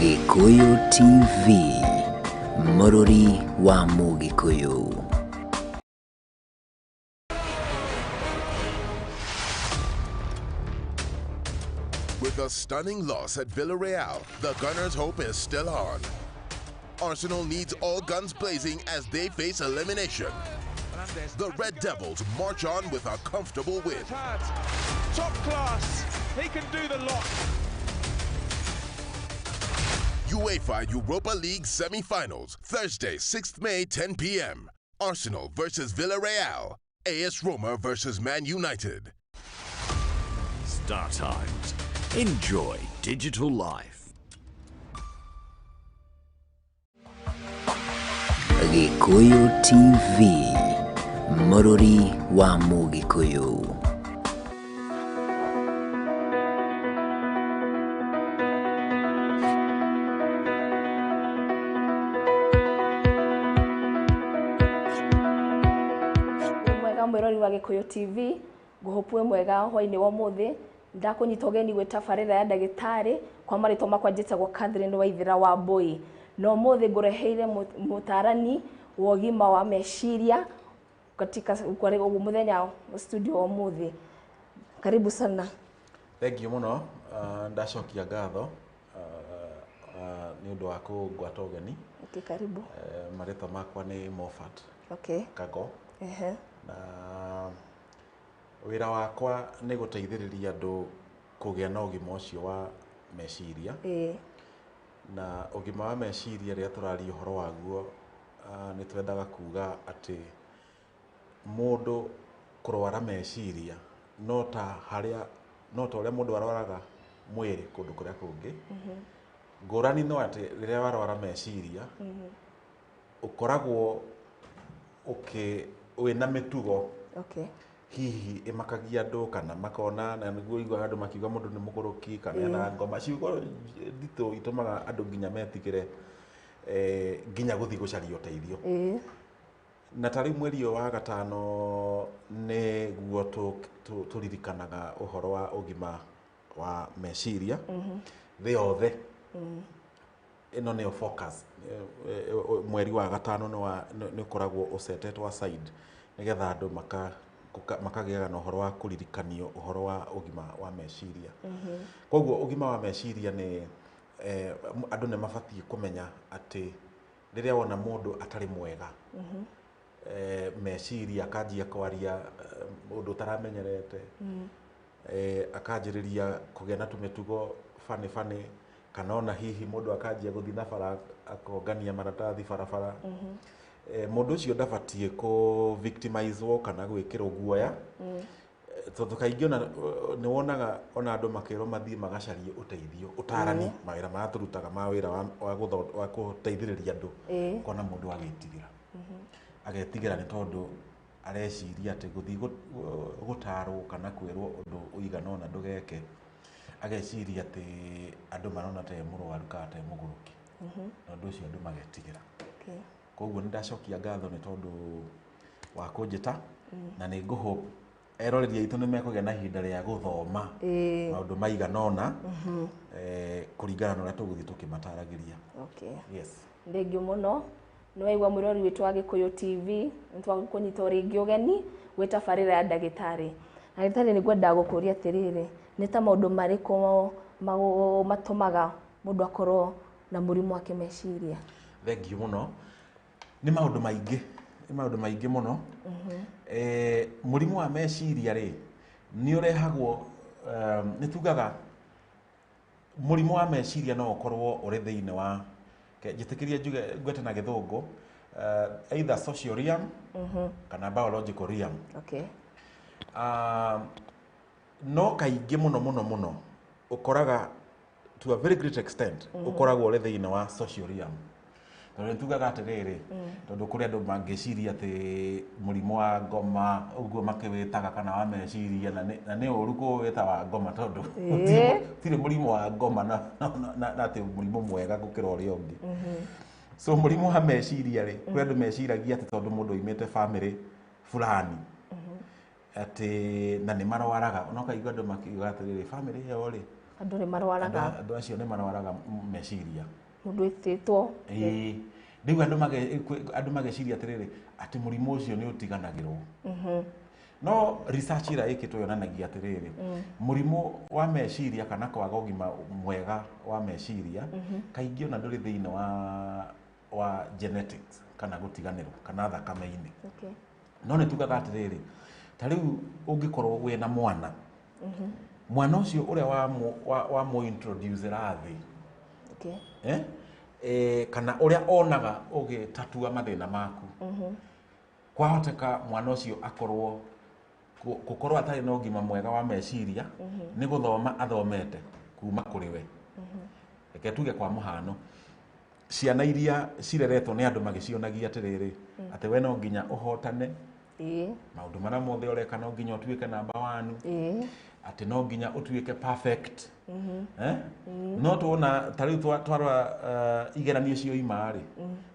Gikuyu TV, Mũrũri wa Mũgikuyu. With a stunning loss at Villarreal, the Gunners' hope is still on. Arsenal needs all guns blazing as they face elimination. The Red Devils march on with a comfortable win. Top class, he can do the lot. UEFA Europa League semi-finals, Thursday, 6th May, 10 p.m. Arsenal versus Villarreal. AS Roma versus Man United. Star Times. Enjoy digital life. Gikuyu TV, Mũrũri wa Mũgikuyu. Mwirori wa Gikuyu TV nguhupwe mwega hwaini wa muthi ndakunyita ugeni gwita barira ya ndagitari kwa marito makwa njitagwo Catherine Waithira wa Mbui no muthi ngureheire mutarani wa ũgima wa meciria katika muthenya studio wa muthi. Karibu sana. Thank you muno. Ndacokia ngatho ni undu wa kungwata ugeni. Okay, karibu. Marito makwa ni Moffat. Okay. Kago. Na wira wakwa ni guteithiriria andu kugia na ugima ucio wa meciria. Na ugima wa meciria ria turari uhoro waguo ni twendaga kuga ati mundu kurwara meciria no ta uria mundu arwaraga mwiri kundu kuria kungi. Ngurani no ati riria warwara meciria ukoragwo wina mitugo hihi imakagia andu kana makona na niguo igwa andu makiuga mundu ni muguruki kana na ngoma ciugo ndito itumaga andu nginya metigire nginya guthi gucaria uteithio. Na tari mweri wa gatano ni guo turirikanaga uhoro wa ugima wa meciria thi othe. Ino ni focus mweri wa gatano ni koragwo usetetwo aside nigetha andu makagiaga na uhoro wa kuririkanio uhoro wa ugima wa meciria. Koguo ugima wa meciria ni andu ne mabatie kumenya ati riria wona mundu atari mwega meciria akanjia kwaria mundu taramenyerete akanjiriria kugia na tumitugo fani kana ona hihi mundu akanjia guthi na bara akongania maratathi barabara. Mundu ucio ndabatie ku victimizwo kana gwikirwo guoya tondu kaingi ona ni wonaga ona andu makiro mathii magacarie uteithio utarani mawira maturutaga mawira wa guteithiriria andu kona mundu agitigira agetigira ni tondu areciria ati guthi gutarwo kana kwirwo undu uigana ona ndugeke ageciria ati andu marona ta murwaru kana ta muguruki tondu ucio andu magetigira. Koguo nindacokia ngatho ni tondu wa kunjita na ni nguhope eroreria itu ni mekugia na hinda ria guthoma maundu maigana ona kuringana na uria tuguthi tukimataragiria. Yes. Thengio muno ni waigua mwirori witu wa Gikuyu TV nitwakunyita ringi ugeni gwita barira ya ndagitari. Ndagitari ni gwenda gukuria atiriri ni ta maundu mariko matumaga mundu akorwo na murimu wa kimeciria. Thengio muno. Ni maundu maingi muno. Murimu wa meciria ri ni urehagwo ni tugaga murimu wa meciria no ukorwo uri thiini wa njitikiria njuge gwete na githungu either social realm kana biological realm. No kaingi muno ukoraga to a very great extent ukoragwo uri thiini wa social realm. Tondu tugaga atiriri tondu kuri andu mangiciria ati murimu wa ngoma uguo makiwitaga kana wa meciria na ni uru kuwita wa ngoma tondu tire murimu wa ngoma na ati murimu mwega gukira uria ungi. So murimu wa meciria ri kuri andu meciragia ati tondu mundu imite family fulani ati na ni marwaraga no kaigua andu makiuga atiriri family yao ri Andũ nĩ marwaraga. Andũ acio nĩ marwaraga meciria. Mũndũ ĩtĩtwo. Rĩu andũ mageciria atĩrĩrĩ atĩ mũrimũ ũcio nĩ ũtiganagĩrwo. No research ĩrĩa ĩkĩtwo yonanagia atĩrĩrĩ mũrimũ wa meciria kana kwaga ũgima mwega wa meciria kaingĩ ona ndũrĩ thĩinĩ wa genetics kana gũtiganĩrwo kana thakame-inĩ. No nĩ tugaga atĩrĩrĩ ta rĩu ũngĩkorwo wĩna mwana mwana ũcio ũrĩa wa mũ introduce rathĩ kana ũrĩa onaga ũgĩtatua mathĩna maku kwahoteka mwana ũcio akorwo gũkorwo atarĩ na ũgima mwega wa meciria nĩ gũthoma athomete kuma kũrĩ we. Reke tuge kwa mũhano ciana iria cireretwo nĩ andũ magĩcionagia atĩrĩrĩ atĩ we no nginya ũhotane maũndũ marĩa mothe ũreka no nginya ũtuĩke namba 1 atĩ no nginya ũtuĩke perfect. No tuona ta rĩu twarora igeranio cio imarĩ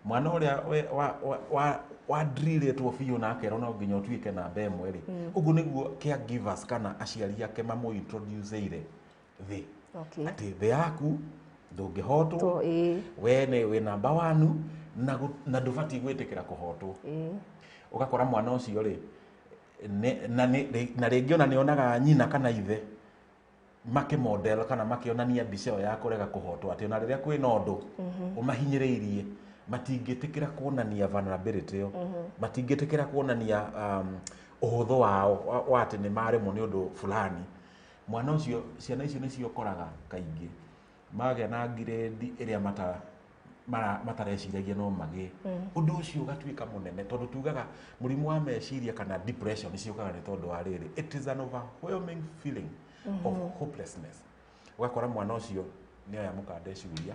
mwana ũrĩa wa drillĩtwo biũ na akerwo no nginya ũtuĩke namba 1 rĩ ũguo nĩguo caregivers kana aciari ake mamũ introduceire thĩ atĩ thĩ yaku ndũngĩhotwo we wĩ namba 1 na ndũbatiĩ gwĩtĩkĩra kũhotwo. Ũgakora mwana ũcio rĩ na rĩngĩ ona nĩonaga nyina kana ithe makĩmodel kana makĩonania mbica ĩyo ya kũrega kũhotwo atĩ ona rĩrĩa kwĩna ũndũ ũmahinyĩrĩirie matingĩtĩkĩra kuonania vulnerability ĩyo matingĩtĩkĩra kuonania ũhũthũ wao wa atĩ nĩ maremwo nĩ ũndũ fulani. Mwana ũcio ciana icio nĩcio ũkoraga kaingĩ magĩa na grade ĩrĩa matareciiragia no magĩe. Ũndũ ũcio ũgatuĩka mũnene tondũ tugaga mũrimũ wa meciria kana depression ciũkaga nĩ tondũ wa rĩrĩ it is an overwhelming feeling of hopelessness. Ũgakora mwana ũcio nĩoya mũkanda eciria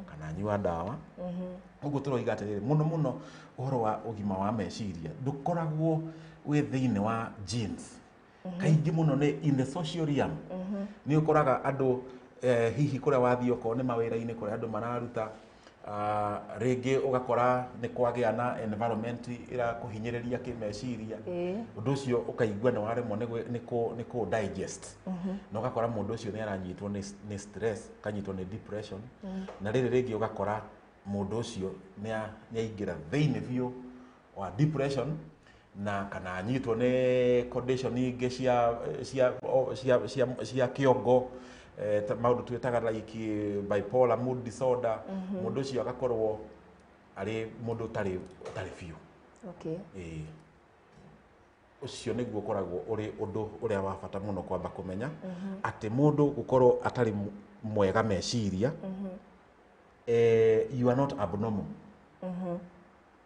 kana anyua ndawa. Ũguo tũroiga atĩrĩrĩ mũno ũhoro wa ũgima wa meciria ndũkoragwo wĩ thĩinĩ wa genes. Kaingĩ mũno nĩ in the social realm. Nĩ ũkoraga andũ hihi kũrĩa wathiĩ okorwo nĩ mawĩra-inĩ kũrĩa andũ mararuta rĩngĩ ũgakora nĩ kwagĩa na environment ĩrakũhinyĩrĩria kĩmeciria ũndũ ũcio ũkaigua nĩ waremwo nĩ kũ digest na ũgakora mũndũ ũcio nĩ aranyitwo nĩ stress kanyitwo nĩ depression na rĩrĩ rĩngĩ ũgakora mũndũ ũcio nĩ aingĩra thĩinĩ biũ wa depression na kana anyitwo nĩ condition ingĩ cia kĩongo maũndũ twĩtaga like bipolar mood disorder. Mũndũ ũcio agakorwo arĩ mũndũ ũtarĩ biũ. Ũcio nĩguo ũkoragwo ũrĩ ũndũ ũrĩa wa bata mũno kwamba kũmenya atĩ mũndũ gũkorwo atarĩ mwega meciria you are not abnormal.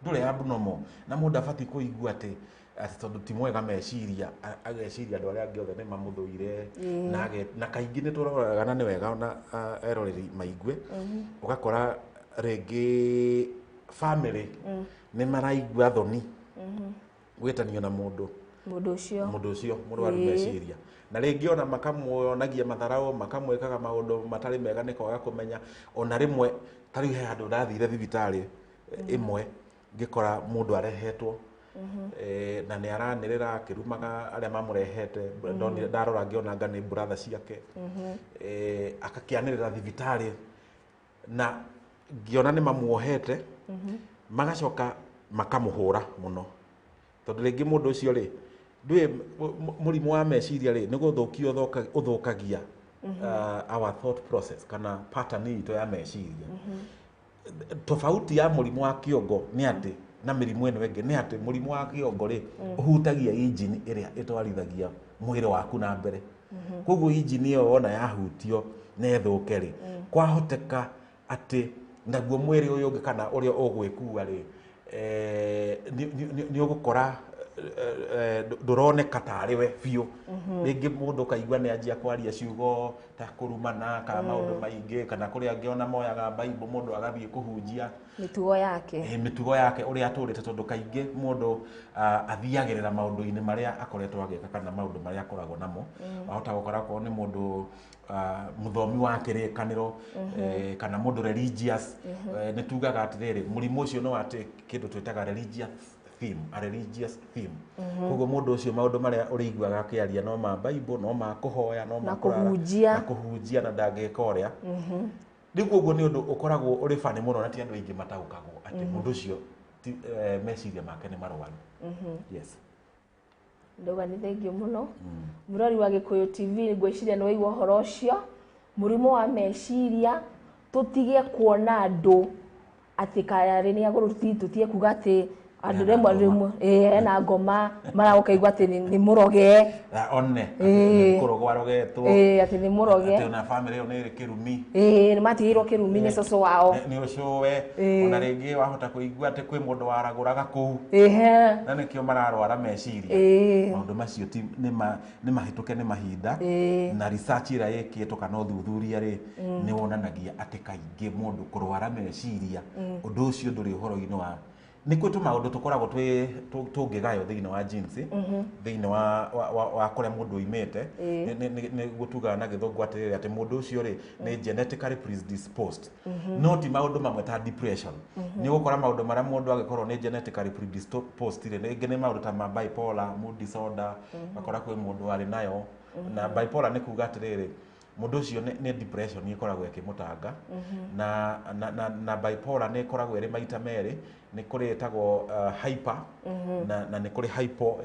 Ndũrĩ abnormal na mũndũ abatiĩ kũigua atĩ tondũ ti mwega meciria ageciria andũ arĩa angĩ othe nĩ mamũthũire na kaingĩ nĩ tũroraga na nĩ wega ona eroreri maigue ũgakora rĩngĩ family nĩ maraigua thoni gwĩtanio na mũndũ ũcio mũrwaru meciria na rĩngĩ ona makamuonagia matharaũ makamwĩkaga maũndũ matarĩ mega nĩ kwaga kũmenya ona rĩmwe ta rĩu he handũ ndathire thibitarĩ ĩmwe ngĩkora mũndũ arehetwo na nĩ aranĩrĩra akĩrumaga arĩa mamũrehete ndarora ngĩonanga nĩ brother ciake akakĩanĩrĩra thibitarĩ na ngĩona nĩ mamuohete magacoka makamũhũra mũno tondũ rĩngĩ mũndũ ũcio rĩ ndũĩ mũrimũ wa meciria rĩ nĩ gũthũkia ũthũkagia our thought process kana pattern itũ ya meciria. Tofauti ya mũrimũ wa kĩongo nĩ atĩ na mĩrimũ ĩno ĩngĩ nĩ atĩ mũrimũ wa kĩongo rĩ ũhutagia injini ĩrĩa ĩtwarithagia mwĩrĩ waku na mbere. Koguo injini ĩyo wona yahutio na ĩthũke rĩ kwahoteka atĩ naguo mwĩrĩ ũyũ ũngĩ kana ũrĩa ũgwĩkua rĩ nĩ ũgũkora ndũroneka tarĩ we biũ. Rĩngĩ mũndũ kaigua nĩ anjia kwaria ciugo ta kũrumana kana maũndũ maingĩ kana kũrĩa angĩona moyaga Bible mũndũ agathiĩ kũhunjia mĩtugo yake ũrĩa atũrĩte tondũ kaingĩ mũndũ athiagĩrĩra maũndũ-inĩ marĩa akoretwo agĩka kana maũndũ marĩa akoragwo namo. Wahota gũkora korwo nĩ mũndũ mũthomi wa kĩrĩkanĩro kana mũndũ religious nĩ tugaga atĩrĩrĩ mũrimũ ũcio no atĩ kĩndũ twĩtaga religious theme, a religious theme. Koguo mundu ucio maundu maria uriguaga akiaria no ma Bible, no ma kuhoya, no ma kuhunjia na ndangeka uria. Riu koguo ni undu ukoragwo uri fani muno na ti andu aingi mataukagwo ati mundu ucio meciria make ni marwaru. Yes. Ndoga ni thengio muno. Murori wa Gikuyu TV ngwiciria ni waigua horo ucio. Murimo wa meciria tutige kuona andu ati kayari ni aguru tutie kuga ati andu remwe na ngoma maragoka igwa ati ni muroge one kurogwa rogetwo ati ni muroge ati na family yo ni kirumi ni matigirwo kirumi ni soso wao ni ucuwe ona ringi wahota kuigua ati kwi mundu waraguraga kuu na nikio mararwara meciria maundu macio ti ni mahituke ni mahinda na research ira yekitwo kana uthuthuria ri ni wonanagia ati kaingi mundu kurwara meciria undu ucio nduri uhoro-ini wa ni kwetu maundu tukoragwo tungigayo thiini wa genes thiini wa kuria mundu imete ni gutuga na githungu ati mundu ucio ri ni genetically predisposed no ti maundu mamwe ta depression ni gukora maundu maria mundu agikorwo ni genetically predisposed ri ni ngene maundu ta bipolar mood disorder akora kwi mundu ari nayo na bipolar ni kuga atiriri mundu ucio ni depression ni ikoragwo ikimutanga na bipolar ni ikoragwo iri maita meri ni kuri etagwo hyper na ni kuri hypo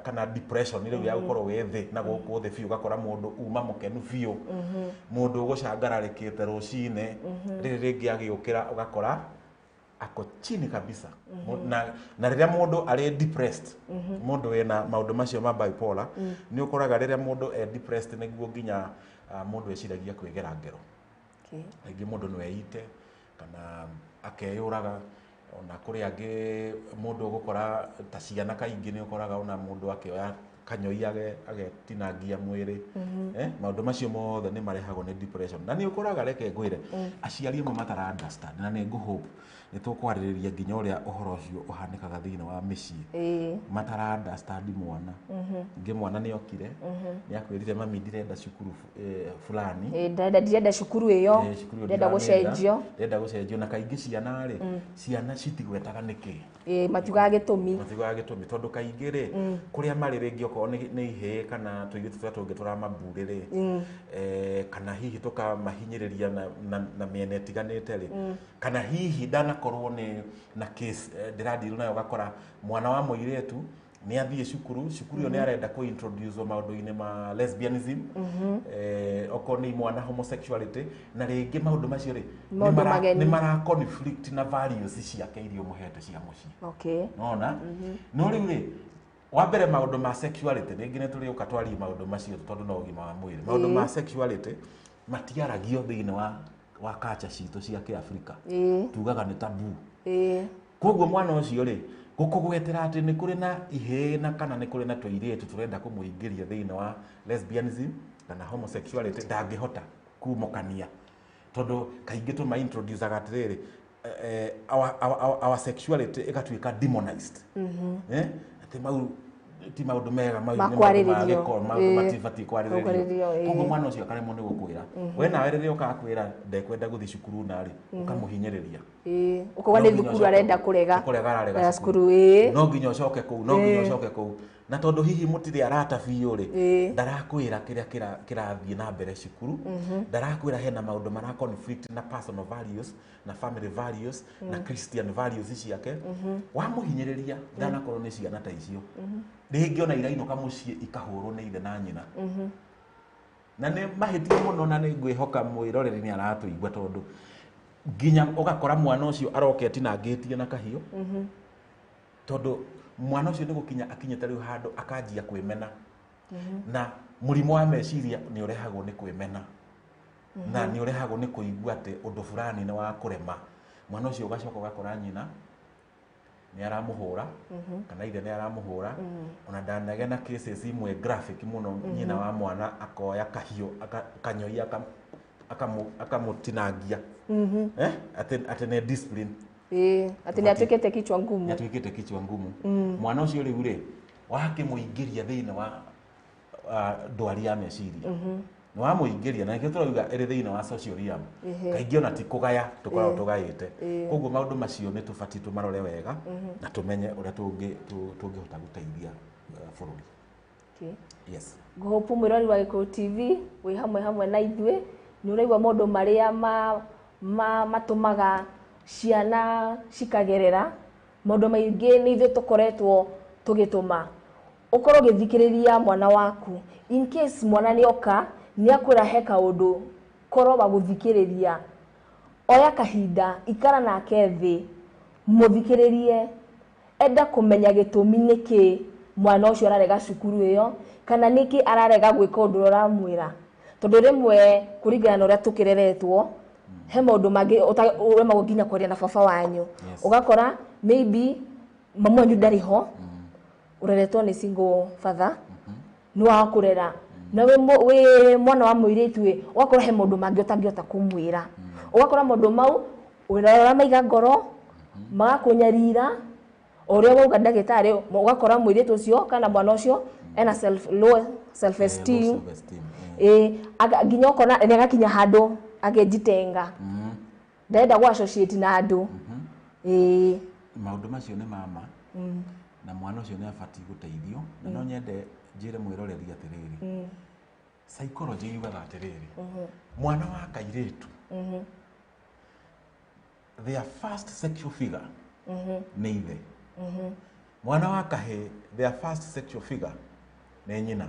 kana depression ile ya gukorwo withi na guku thi fiu gakora mundu uma mukenu fiu mundu gucangararikite rucine riri ringi agiukira ugakora ako chini kabisa na riria mundu ari depressed mundu wina maundu macio ma bipolar ni ukoraga riria mundu depressed niguo nginya mundu eciragia kwigera ngero aingi mundu no eite kana akeyuraga ona kuri angi mundu gukora ta ciana kaingi ni ukoraga ona mundu akioya kanyoi agetinangia mwiri maundu macio mothe ni marehagwo ni depression na ni ukoraga reke ngwire aciari amwe matara understand na ni hope ni tukwariria nginya uria uhoro ucio uhanikaga thiini wa micii matara understand mwana ngi mwana ni okire ni akwirire mami ndirenda cukuru fulani ndirenda cukuru iyo ndirenda gucenjio na kaingi ciana ri ciana citigwetaga niki matiugaga gitumi tondu kaingi ri kuria mari ringi okorwo ni ihe kana tuiritu turia tungi turamamburi ri kana hihi tukamahinyiriria na miene itiganite ri kana hihi ndanakorwo ni na case ndirandiru nayo gakora mwana wa muiretu ni athie cukuru yo ni arenda ku introduce maundu-ini ma lesbianism okorwo ni mwana homosexuality na ringi maundu macio ri ni mara conflict na values ciake irio muhete cia mucii nona no riu ri wa mbere maundu ma sexuality ringi ni turi ukatwaria maundu macio tondu no ugima wa mwiri maundu ma sexuality matiaragio thiini wa culture citu cia Kiafrika tugaga ni tabu koguo mwana ucio ri gukugwetera ati ni kuri na ihe na kana ni kuri na twiretu turenda kumuingiria thiini wa lesbianism kana homosexuality ndangihota kumukania tondu kaingi tuma introduce agatiriri our sexuality igatuika demonized ati mau ti maundu mega makwaririo mativati kwaririo koguo mwana ucio akaremwo ni gukwira we nawe riria ukakwira ndekwenda guthi cukuru nari ukamuhinyiriria ukoga ni thukuru arenda kurega cukuru no nginya ucoke kuu na tondu hihi mutiri arata biu ri ndarakwira kiria kirathie na mbere cukuru ndarakwira hena maundu mara conflict na personal values na family values na Christian values ciake wamuhinyiriria ndanakorwo ni ciana ta icio ringi ona irainuka mucii ikahurwo ni ithe na nyina na ni mahitie muno na ni ngwihoka mwiroreri ni aratuigua tondu nginya ugakora mwana ucio aroketinangitie na kahio tondu mwana ucio ni gukinya akinyete riu handu akanjia kwimena na murimo wa meciria ni urehagwo ni kwimena na ni urehagwo ni kuigua ati undu fulani ni wa kurema mwana ucio ugacoka ugakora nyina ni aramuhura kana ithe ni aramuhura ona ndanage na cases imwe graphic muno nyina wa mwana akoya kahio akanyoi akamutinangia ati ne discipline ati ni atukite kichwa ngumu mwana ucio riu ri wakimuingiria thiini wa ndwari ya meciria no amuingiria na kĩo tũrauga ĩrĩ thĩinĩ wa social realm kaingĩ ona ti kũgaya tũkoragwo tũgaĩte koguo maũndũ macio nĩ tũbatiĩ tũmarore wega na tũmenye ũrĩa tũngĩhota gũteithia bũrũri. Yes. Ngũhopu mwĩrori wa Gĩkũyũ TV wĩ hamwe na ithuĩ nĩ ũraigua maũndũ marĩa matũmaga ciana cikagerera maũndũ maingĩ nĩ ithuĩ tũkoretwo tũgĩtũma ũkorwo ũgĩthikĩrĩria mwana waku in case mwana nĩoka nĩakwĩra he kaũndũ korwo wa gũthikĩrĩria oya kahinda ikara nake thĩ mũthikĩrĩrie enda kũmenya gĩtũmi nĩkĩ mwana ũcio ararega cukuru ĩyo kana nĩkĩ ararega gwĩka ũndũ ũramwĩra tondũ rĩmwe kũringana na ũrĩa tũkĩreretwo he maũndũ mangĩ ũremagwo nginya kwaria na baba wanyu ũgakora maybe mamu wanyu ndarĩ ho ureretwo nĩ single father nĩ wa kũrera na we mwana wa mũirĩtu ũgakora he maũndũ mangĩ ũtangĩhota kũmwĩra ũgakora maũndũ mau ũrera maiga ngoro magakũnyarira ũrĩa wauga ndagĩtarĩ ũgakora mũirĩtu ũcio kana mwana ũcio ena low self esteem nginya ũkona nĩ agakinya handũ agejitenga ndenda gwa associate na andũ maũndũ macio nĩ mama na mwana ũcio nĩ abatiĩ gũteithio na no nyende njĩre mwĩroreri atĩrĩrĩ psychology yugaga atĩrĩrĩ mwana wa kairĩtu their first sexual figure nĩ ithe mwana wa kahĩ their first sexual figure nĩ nyina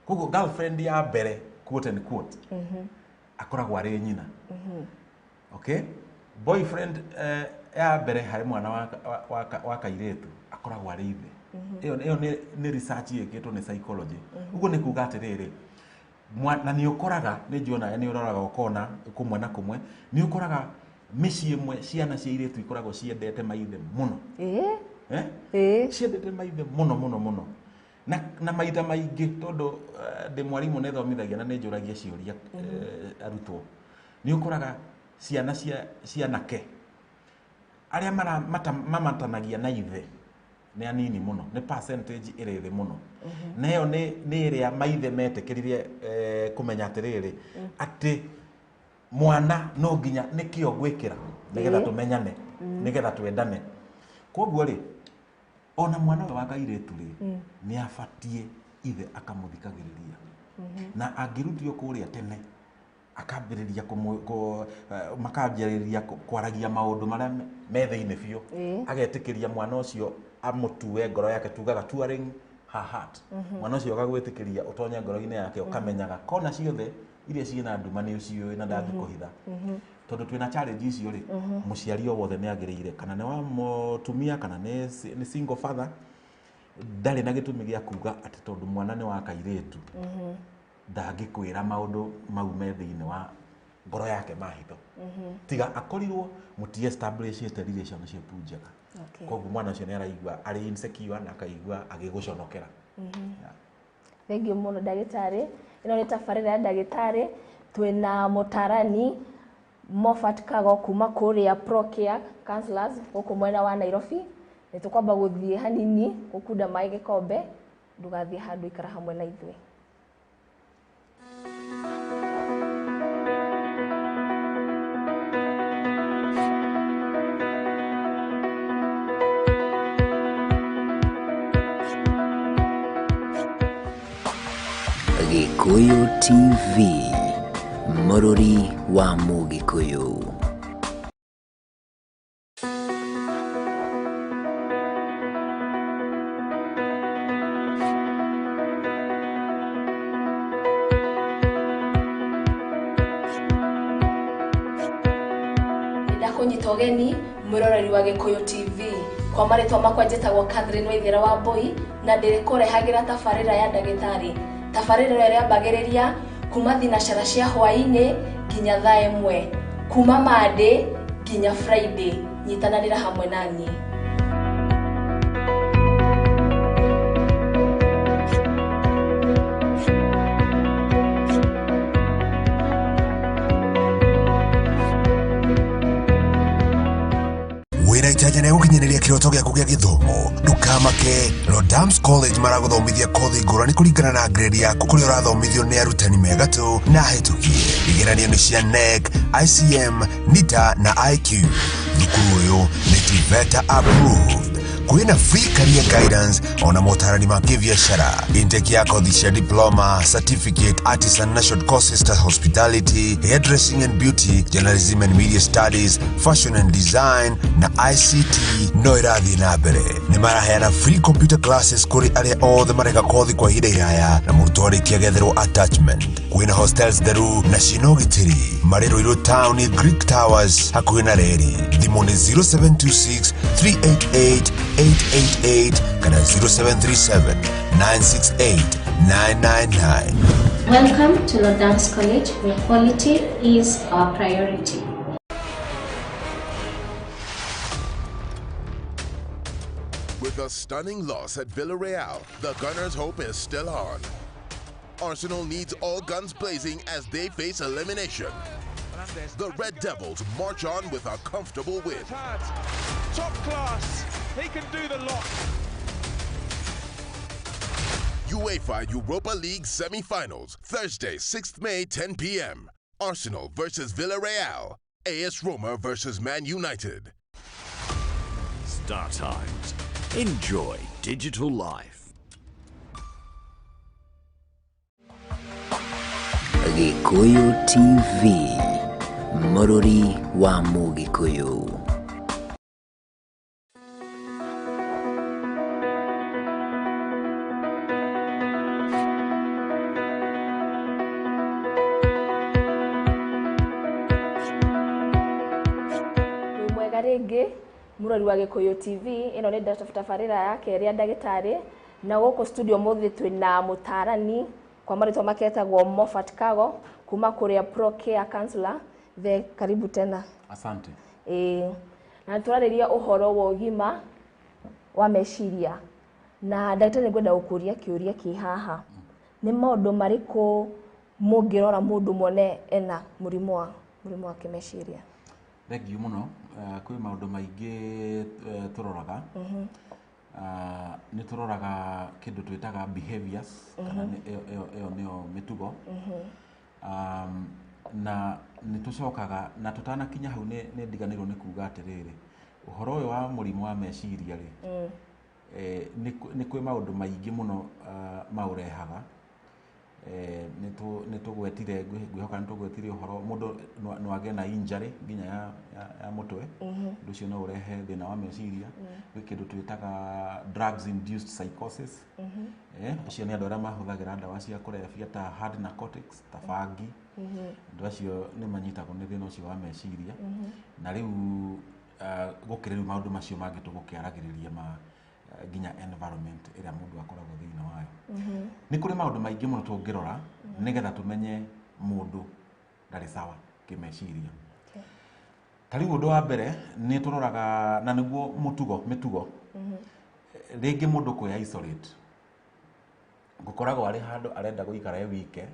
koguo girlfriend ya mbere quote and quote akoragwo arĩ nyina okay boyfriend ya mbere harĩ mwana wa kairĩtu akoragwo arĩ ithe ĩyo nĩ research ĩkĩtwo nĩ psychology ũguo nĩ kuuga atĩrĩrĩ na nĩ ũkoraga nĩ njuona nĩ ũroraga ũkona kũmwe na kũmwe nĩ ũkoraga mĩciĩ ĩmwe ciana cia airĩtu ikoragwo ciendete maithe mũno ciendete maithe mũno na maita maingĩ tondũ ndĩ mwarimũ nĩ thomithagia na nĩ njũragia ciũria arutwo nĩ ũkoraga ciana cia nake arĩa mamatanagia na ithe nĩ anini mũno nĩ percentage ĩrĩ thĩ mũno na ĩyo nĩ ĩrĩa maithe metĩkĩrire kũmenya atĩrĩrĩ atĩ mwana no nginya nĩkĩo gwĩkĩra nĩgetha tũmenyane nĩgetha twendane koguo rĩ ona mwana wa kairĩtu rĩ nĩ abatiĩ ithe akamũthikagĩrĩria na angĩrutio kũrĩa tene akambĩrĩria makambĩrĩria kwaragia maũndũ marĩa me thĩinĩ biũ agetĩkĩria mwana ũcio amũtue ngoro yake tugaga touring her heart mwana ũcio agagwĩtĩkĩria ũtonye ngoro-inĩ yake ũkamenyaga kona ciothe iria ciĩna nduma nĩ ũciũĩ na ndangĩkũhitha tondũ twĩna challenge icio rĩ mũciari o wothe nĩ agĩrĩire kana nĩ wa mũtumia kana nĩ single father ndarĩ na gĩtũmi gĩa kuga atĩ tondũ mwana nĩ wa kairĩtu ndangĩkwĩra maũndũ mau me thĩinĩ wa ngoro yake mahitho tiga akorirwo mũti establishĩte relationship njega koguo mwana ũcio nĩ araigua arĩ insecure na akaigua agĩgũconokera thengiũ mũno ndagĩtarĩ ĩno nĩ tabarĩra ya ndagĩtarĩ twĩna mũtarani Moffat Kago kuma kũrĩa Procare Counselors gũkũ mwena wa Nairobi nĩ tũkwamba gũthiĩ hanini gũkunda maĩ gĩkombe ndũgathiĩ handũ ikara hamwe na ithuĩ Gĩkũyũ TV, mũrori wa Mũgĩkũyũ. Ndakũnyita ũgeni mũroreri wa Gĩkũyũ TV kwa marĩtwa makwa njĩtagwo Catherine Waithĩra wa Mbũi na ndĩrĩkũrehagĩra tabarĩra ya ndagĩtarĩ tabarĩra ĩrĩa yambagĩrĩria kuma thinacara cia hwaĩ-inĩ nginya thaa ĩmwe kuma Monday nginya Friday nyitananĩra hamwe naniĩ wĩra itanya nĩ gũkinya gukinyereria kiroto gyaku gya githomo ndukamake Rodams College maraguthomithia kothi ngurani kuringana na grade yaku kuria urathomithio ni arutani mega tu na hitukie igeranio ni cia NEC, ICM, NITA na IQ. Thukuru uyu ni TVETA approved. Kwina free career guidance ona motarani ma kibiashara. Intake ya kothi cia diploma, certificate, artisan na short courses ta hospitality, hairdressing and beauty, journalism and media studies, fashion and design na ICT no irathi na mbere. Ni maraheana free computer classes kuri aria othe mareka kothi kwa ihinda iraya na murutwo arikia getherwo attachment. Kwina hostels theru na cina ugitiri mari Ruiru Town Greek Towers hakuhi na reri. Thimu ni 0726 388 888 kana 0737 968 999. Welcome to Rodams College, where quality is our priority. With a stunning loss at Villarreal, the Gunners' hope is still on. Arsenal needs all guns blazing as they face elimination. The Red Devils march on with a comfortable win. Top class. He can do the lot. UEFA Europa League semi-finals, Thursday, 6th May, 10 p.m. Arsenal versus Villarreal. AS Roma versus Man United. Star Times. Enjoy digital life. Gikuyu TV, Mururi wa Mugikuyu. Mwega ringi murori wa Gikuyu TV, ino ni tabarira ya keri ya ndagitari na guku studio muthi twina mutarani kwa marito maketagwo Moffat Kago kuma kuria Pro Care Counselor. The karibu tena. Asante. Na turariria uhoro wa ugima wa meciria na ndagitari ngwenda gukuria kiuria ki haha. Ni maundu mariku mungirora mundu mone ena murimu wa kimeciria? Thengiũ mũno. Kwĩ maũndũ maingĩ turoraga. Nĩ turoraga kĩndũ twĩtaga behaviors kana ĩyo nĩyo mĩtugo. Na nĩ tucokaga na tutanakinya hau nĩ ndiganĩrwo nĩ kuga atĩrĩrĩ, ũhoro ũyũ wa mũrimũ wa meciria rĩ, nĩ kwĩ maũndũ maingĩ mũno maũrehaga. Nĩ tũgwetire ngwĩhoka nĩ tũgwetire ũhoro mũndũ no agĩe na injury nginya ya mũtwe. Ũndũ ũcio no ũrehe thĩna wa meciria. Gwĩ kĩndũ twĩtaga drugs induced psychosis. Acio nĩ andũ arĩa mahũthagĩra ndawa cia kũrebia ta hard narcotics ta bangi. Andũ acio nĩ manyitagwo nĩ thĩna ũcio wa meciria. Na rĩu gũkĩrĩ rĩu maũndũ macio mangĩ tũgũkĩaragĩrĩria nginya environment ĩrĩa mũndũ akoragwo thĩinĩ wayo. Nĩ kũrĩ maũndũ maingĩ mũno tũngĩrora nĩgetha tũmenye mũndũ ndarĩ sawa kĩmeciria. Ta rĩu ũndũ wa mbere nĩ tũroraga na nĩguo mĩtugo. Rĩngĩ mũndũ kwĩ isolate. Gũkoragwo arĩ handũ arenda gũikara wike.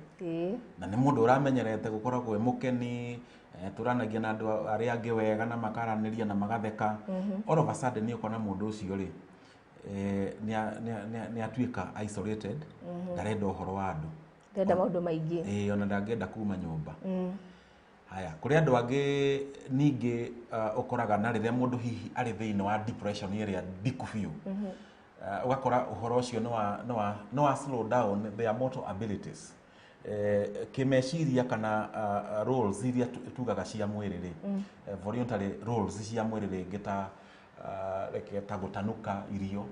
Na nĩ mũndũ ũramenyerete gũkoragwo mũkeni, turanagia na andũ arĩa angĩ wega na makaranĩria na magatheka. All of a sudden nĩ ũkona mũndũ ũcio rĩ nĩ atuĩka isolated, ndarenda ũhoro wa andũ. Ndenda maũndũ maingĩ. Ona ndangĩenda kuma nyũmba. Haya, kũrĩ andũ angĩ ningĩ ũkoraga na rĩrĩa mũndũ hihi arĩ thĩinĩ wa depression ĩrĩa ndiku biũ. Ũgakora ũhoro ũcio no wa slow down their motor abilities. Kĩmeciria kana roles iria tugaga cia mwĩrĩ rĩ, voluntary roles cia mwĩrĩ rĩngĩ ta gũtanuka irio.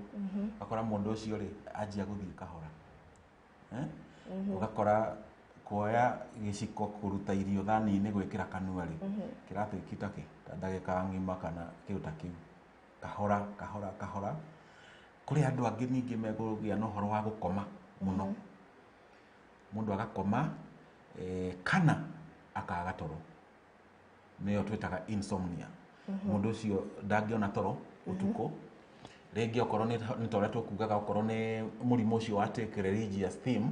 Ũgakora mũndũ ũcio rĩ anjia gũthiĩ kahora. Ũgakora kuoya gĩciko kũruta irio thani-inĩ gwĩkĩra kanua rĩ kĩratuĩkita ta ndagĩka ng'ima kana kĩu ta kĩu. Kahora. Kũrĩ andũ angĩ ningĩ megũgĩa na ũhoro wa gũkoma mũno. Mũndũ agakoma kana akaga toro. Nĩyo twĩtaga insomnia. Mũndũ ũcio ndangĩona toro ũtukũ. Rĩngĩ okorwo nĩ ta ũrĩa tũkugaga okorwo nĩ mũrimũ ũcio wa take religious theme,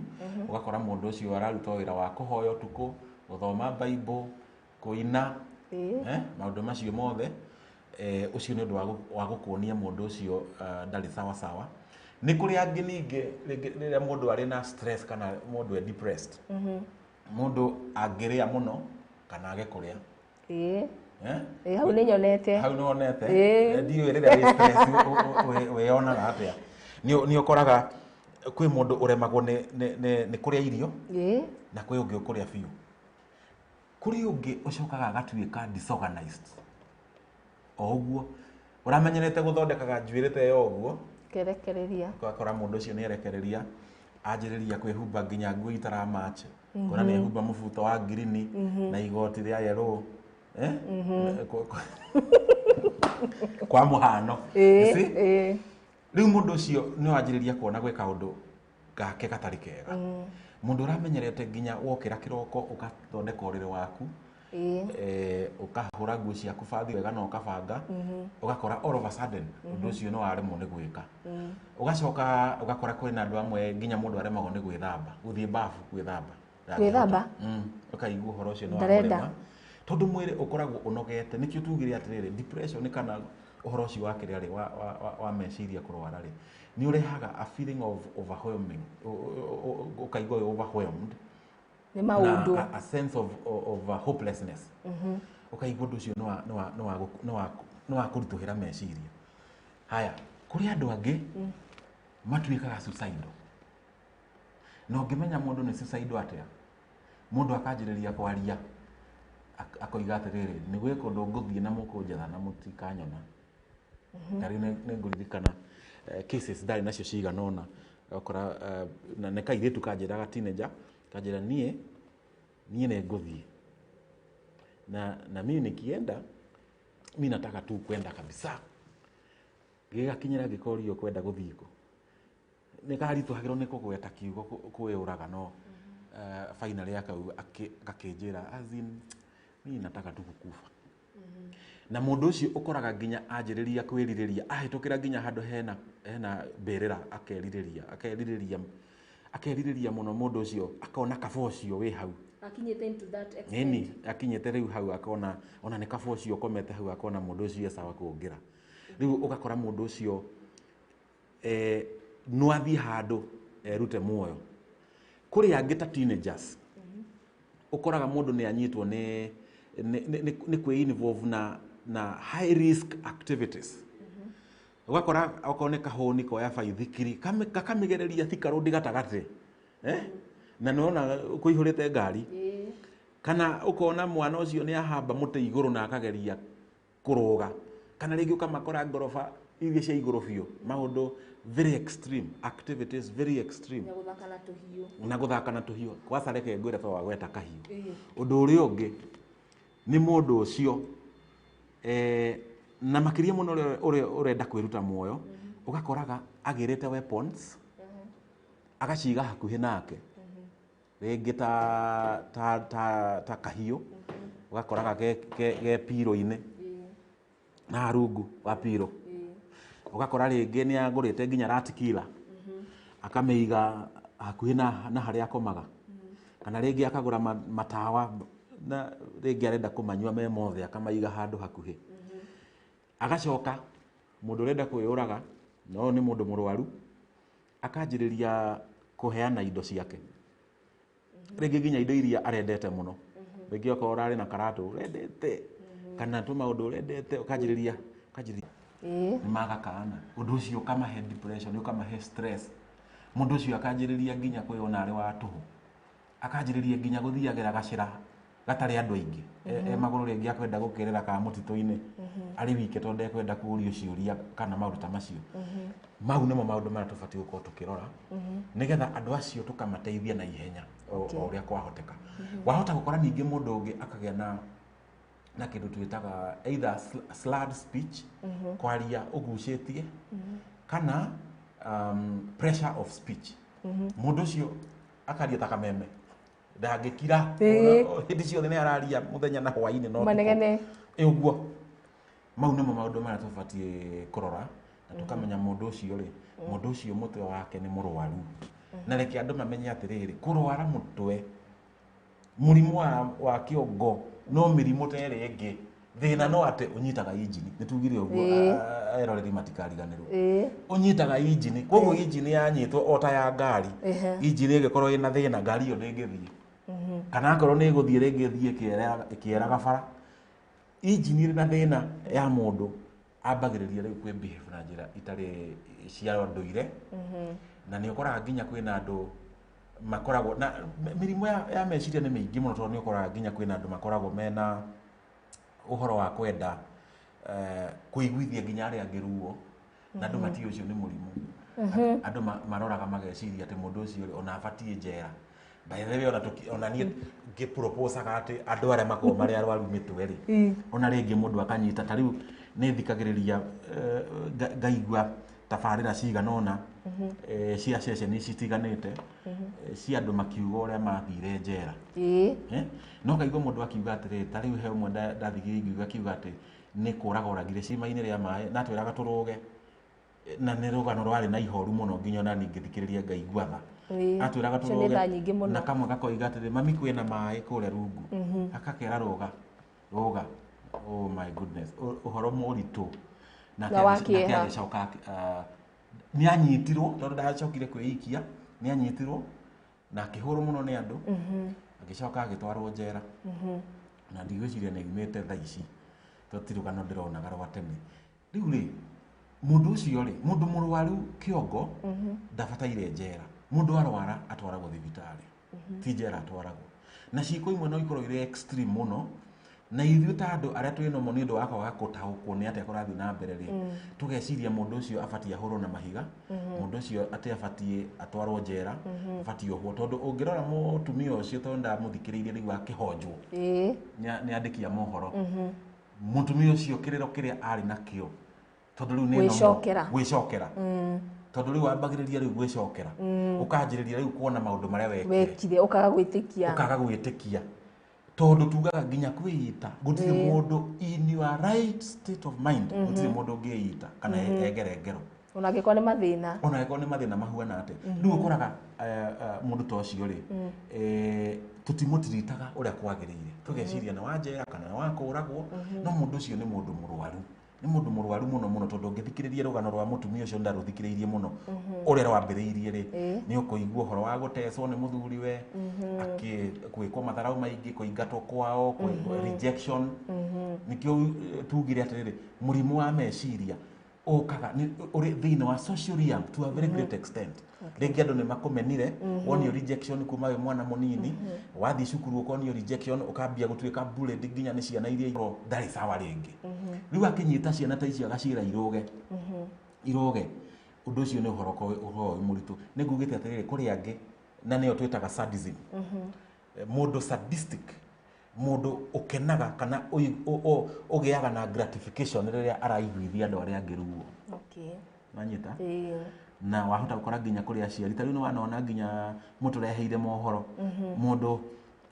ũgakora mũndũ ũcio araruta wĩra wa kũhoya ũtukũ, gũthoma Bible, kũina, maũndũ macio mothe ucio nĩ ũndũ wa gũkuonia mũndũ ũcio ndarĩ sawa sawa. Nĩ kũrĩ angĩ ningĩ rĩrĩa mũndũ arĩ na stress kana mũndũ e depressed, mũndũ angĩrĩa mũno kana age kũrĩa. Hau nĩ nyonete. Hau nĩ wonete. Ndiũĩ rĩrĩa wĩ stress wĩyonaga atĩa. Nĩ ũkoraga kwĩ mũndũ ũremagwo nĩ kũrĩa irio na kwĩ ũngĩ ũkũrĩa biũ. Kũrĩ ũngĩ ũcokaga agatuĩka disorganized. O ũguo ũramenyerete gũthondekaga njuĩrĩ ta ĩyo ũguo kerekereria, ũgakora mũndũ ũcio nĩ erekereria, anjĩrĩria kwĩhumba nginya nguo itaramatch, kũona nĩ ehumba mũbuto wa ngirini na igoti rĩa yellow kwa mũhano. Rĩu mũndũ ũcio nĩ wanjĩrĩria kuona gwĩka ũndũ gake gatarĩ kega. Mũndũ ũramenyerete nginya wokĩra kĩroko ũgathondeka ũrĩrĩ waku, ũkahũra nguo ciaku bathi wega na ũkabanga, ũgakora all of a sudden ũndũ ũcio nĩ waremwo nĩ gwĩka. Ũgacoka ũgakora kwĩna andũ amwe nginya mũndũ aremagwo nĩ gwĩthamba, gũthiĩ bafu gwĩthamba. Ũkaigua ũhoro ũcio nĩ wamũrema tondũ mwĩrĩ ũkoragwo ũnogete. Nĩkĩo tugire atĩrĩrĩ, depression kana ũhoro ũcio wa kĩrĩa wa meciria kũrwara rĩ, nĩ ũrehaga a feeling of overwhelming, ũkaigua overwhelmed, nĩ maũndũ, a sense of hopelessness. Ũkaigua ũndũ ũcio nĩ wa kũritũhĩra meciria. Haya, kũrĩ andũ angĩ matuĩkaga suicidal. Na ũngĩmenya mũndũ nĩ suicidal atĩa, mũndũ akanjĩrĩria kwaria akoiga atĩrĩrĩ, nĩ gwĩka ũndũ ngũthiĩ na mũkũnjetha na mũtikanyona. Tarĩu nĩ ngũririkana cases ndarĩ nacio cigana ũna, ũgakora na nĩ kairĩtu kanjĩraga teenager, kanjĩra niĩ nĩ ngũthiĩ na mimi nikienda, mimi nataka tu kwenda kabisa. Gĩgakinyĩra gĩkorio kwenda gũthiĩ kũ, nĩ karitũhagĩrwo nĩ kũgweta kiugo kwĩũraga, no finally akakĩnjĩra as in mimi nataka tu kukufa. Na mũndũ ũcio ũkoraga nginya anjĩrĩria kwĩrirĩria, ahĩtũkĩra nginya handũ hena mbĩrĩra akerirĩria mũno. Mũndũ ũcio akona kaba ũcio wĩ hau, akinyĩte into that extent, akinyĩte rĩu hau, akona ona nĩ kaba ũcio komete hau, akona mũndũ ũcio sawa kũngĩra. Rĩu ũgakora mũndũ ũcio no athiĩ handũ erute muoyo. Kũrĩ angĩ ta teenagers, ũkoraga mũndũ nĩ anyitwo nĩ kwĩ-involve na high risk activities. Ũgakora okorwo nĩ kahũni koya baithikiri gakamĩgereria thika rũndi gatagatĩ, na nĩwona kũihũrĩte ngari, kana ũkona mwana ũcio nĩ ahamba mũtĩ igũrũ na akageria kũrũga, kana rĩngĩ ũkamakora ngoroba iria cia igũrũ biũ. Maũndũ very extreme activities, very extreme, na gũthaka na tũhiũ. Kwaca reke ngwĩre to wa gweta kahiũ. Ũndũ ũrĩa ũngĩ nĩ mũndũ ũcio na makĩria mũno ũrenda kwĩruta muoyo, ũgakoraga agĩrĩte weapons, agaciga hakuhĩ nake, rĩngĩ ta kahiũ, ũgakoraga ge piro-inĩ na rungu wa piro. Ũgakora rĩngĩ nĩ agũrĩte nginya ratikila, akamĩiga hakuhĩ na harĩa akomaga, kana rĩngĩ akagũra matawa na rĩngĩ arenda kũmanyua me mothe, akamaiga handũ hakuhĩ. Agacoka mũndũ ũrenda kwĩyũraga, no nĩ mũndũ mũrwaru, akanjĩrĩria kũheana indo ciake, rĩngĩ nginya indo iria arendete mũno. Rĩngĩ okorwo ũrarĩ na karatũ ũrendete, kana tũmaũndũ ũrendete, ũkanjĩrĩria magakana. Ũndũ ũcio ũkamahe depression, ũkamahe stress. Mũndũ ũcio akanjĩrĩria nginya kwĩona arĩ wa tũhũ, akanjĩrĩria nginya gũthiagĩra gacĩra gatarĩ andũ aingĩ, magũrũ rĩngĩ akwenda gũkĩrĩra ka mũtitũ-inĩ arĩ wike tondũ ekwenda kũũrio ciũria kana maũndũ ta macio. Mau nĩmo maũndũ marĩa tũbatiĩ gũkorwo tũkĩrora, nĩgetha andũ acio tũkamateithia na ihenya o ũrĩa kwahoteka. Wahota gũkora ningĩ mũndũ ũngĩ akagĩa na kĩndũ twĩtaga either slurred speech, kwaria ũgucĩtie, kana pressure of speech. Mũndũ ũcio akaria ta kameme, ndangĩkira hĩndĩ ciothe nĩ araria mũthenya na hwaĩ-inĩ no manegene ũguo. Mau nĩmo maũndũ marĩa tũbatiĩ kũrora na tũkamenya mũndũ ũcio rĩ, mũndũ ũcio mũtwe wake nĩ mũrwaru. Na reke andũ mamenye atĩrĩrĩ, kũrwara mũtwe, mũrimũ wa kĩongo no mĩrimũ ta ĩrĩa ĩngĩ thina no ate unyitaga injini nitugire uguo eroreri matikariganirwo unyitaga injini koguo injini yanyitwo ota ya ngari injini igikorwo ina thina ngari yo ndingithie kana ngoro ni guthie ringithie kieraga bara injini ri na thina ya mundu ambagiriria riu kwi behave na njira itari cia nduire na ni ukoraga nginya kwina andu makoragwo na mirimo ya meciria ni mingi muno tondu ni ukoraga nginya kwina andu makoragwo mena uhoro wa kwenda kuiguithia nginya aria ngiruo na andu mati ucio ni murimu andu maroraga mageciria ati mundu ucio ona abatie njera by the way ona nie ngipropose ati andu aria makorwo mari arwaru mitwe ri ona ringi mundu akanyita tariu ni thikagiriria ngaigua tabarira cigana ona cia ceceni citiganite cia andu makiuga uria mathire njera no kaigua mundu akiuga atiri tariu he umwe ndathigiriria akiuga ati ni kuraga uragire cima-ini ria mai na twiraga turuge na ni rugano rwari na ihoru muno nginya na ningithikiriria ngaigua tha atwiraga turuge na kamwe gakoiga atiri mami kwina mai kure rungu akakera ruga oh my goodness uhoro muritu na akiacoka ni anyitirwo tondu ndacokire kwiikia ni anyitirwo na akihurwo muno ni andu agicoka agitwarwo njera na ndigwiciria ni imite tha ici totirugano ndironaga rwa tene riu ri mundu ucio ri mundu murwaru kiongo ndabataire njera mundu arwara atwaragwo thibitari ti njera atwaragwo na ciiko imwe no ikorwo ire extreme muno na ithuĩ ta andũ arĩa twĩ nomo nĩ ũndũ wa kwaga gũtaũkwo nĩ atĩa kũrathiĩ na mbere rĩ tũgeciria mũndũ ũcio abatie ahũrwo na mahiga mũndũ ũcio atĩ abatie atwarwo njera abatie ohwo tondũ ũngĩrora mũtumia ũcio tondũ ndamũthikĩrĩirie rĩu akĩhonjwo nĩ andĩki a mohoro mũtumia ũcio kĩrĩro kĩrĩa arĩ nakĩo tondũ rĩu nĩ gwĩcokera tondũ rĩu wambagĩrĩria rĩu gwĩcokera ũkanjĩrĩria rĩu kuona maũndũ marĩa wekire ũkaga gwĩtĩkia tondu tugaga nginya kwiyita gutire mundu in your right state of mind gutire mundu ngiita kana egerengero ona giko ni mathina mahuana ate riu ukoraga mundu to cio ri tutimutiritaga uria kwagiriire tugeciria na wanjera kana na wakuragwo no mundu ucio ni mundu murwaru muno tondu ngithikiriria rugano rwa mutumia ucio ndaruthikiriirie muno uria rwambiriirie ri ni ukuigua horo wa guteswo ni muthuri we gwikwo matharau maingi kuingatwo kwao rejection nikio tugire atiriri murimu wa meciria okaga uri thina wa social realm to a very great extent ringi andu ni makumenire wonio rejection kuma we mwana munini wathi cukuru ukonio rejection ukambia gutuika bullied nginya ni ciana iria iro ndari sawa ringi riu akinyita ciana ta icio agacira iroge undu ucio ni uhoro muritu ningugite atiriri kuri angi na niyo twitaga sadism mundu sadistic mundu ukenaga kana ugiaga na gratification riria araiguithia andu aria angiruo nanyita na wahota gukora nginya kuri aciari tariu ni wanona nginya mutureheire mohoro mundu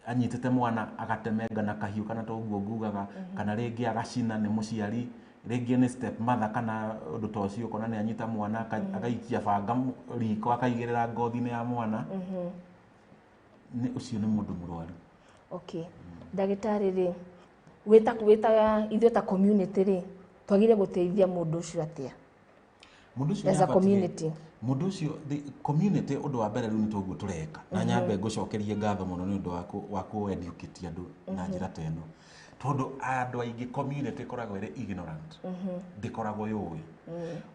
anyitete mwana agatemenga na kahiu kana toguo ngugaga kana ringi agacina ni muciari ringi ni step mother kana undu to cio kona ni anyita mwana agaikia banga riko akaigirira ngothi-ini ya mwana ni ucio ni mundu murwaru ndagitari ri wita ithuĩ ta community ri twagire guteithia mundu ucio atia as a community mundu ucio the community undu wa mbere riu ni toguo tureka na nyambe ngucokerie ngatho muno ni undu wa ku educate andu na njira teno tondu andu aingi community koragwo ire ignorant ndikoragwo yui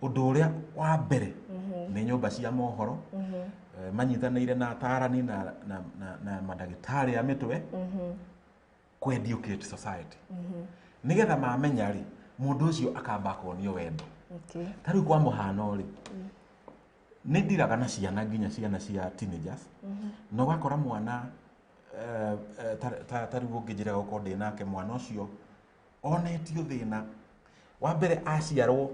undu uria wa mbere ni nyumba cia mohoro manyithanire na atarani na madagitari ya mitwe ku educate society nigetha mamenya ri mundu ucio akamba kuonio wendo tariu kwa muhano ri ni ndiraga na ciana nginya ciana cia teenagers no gakora mwana tariu ngijira guko ndi nake mwana ucio onetio thina wa mbere aciarwo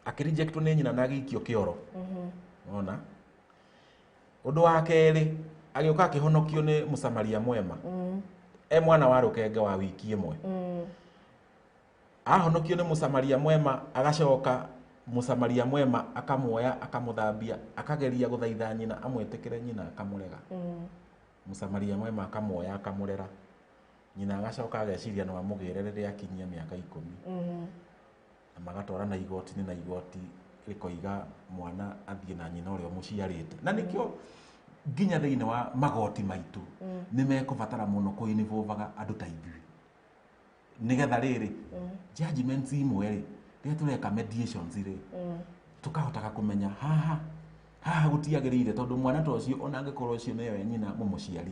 akirejectwo ni nyina na agikio kioro ona undu wa keri agioka akihonokio ni musamaria mwema mwana wa rukenge wa wiki imwe ahonokio ni musamaria mwema agacoka musamaria mwema akamuoya akamuthambia akageria guthaitha nyina amwetekere nyina akamurega musamaria mwema akamuoya akamurera nyina agacoka ageciria no amugire riria akinyia miaka 10 na magatwarana igoti-inĩ na igoti rĩkoiga mwana athiĩ na nyina ũrĩa mũciarĩte na nĩkĩo nginya thĩinĩ wa magoti maitũ nĩ mekũbatara mũno kũ-involvaga andũ ta ithuĩ nĩgetha rĩrĩ judgments imwe rĩ rĩrĩa tũreka mediations rĩ tũkahotaga kũmenya haha gũtiagĩrĩire tondũ mwana ta ũcio ona angĩkorwo ũcio nĩwe nyina mũmũciari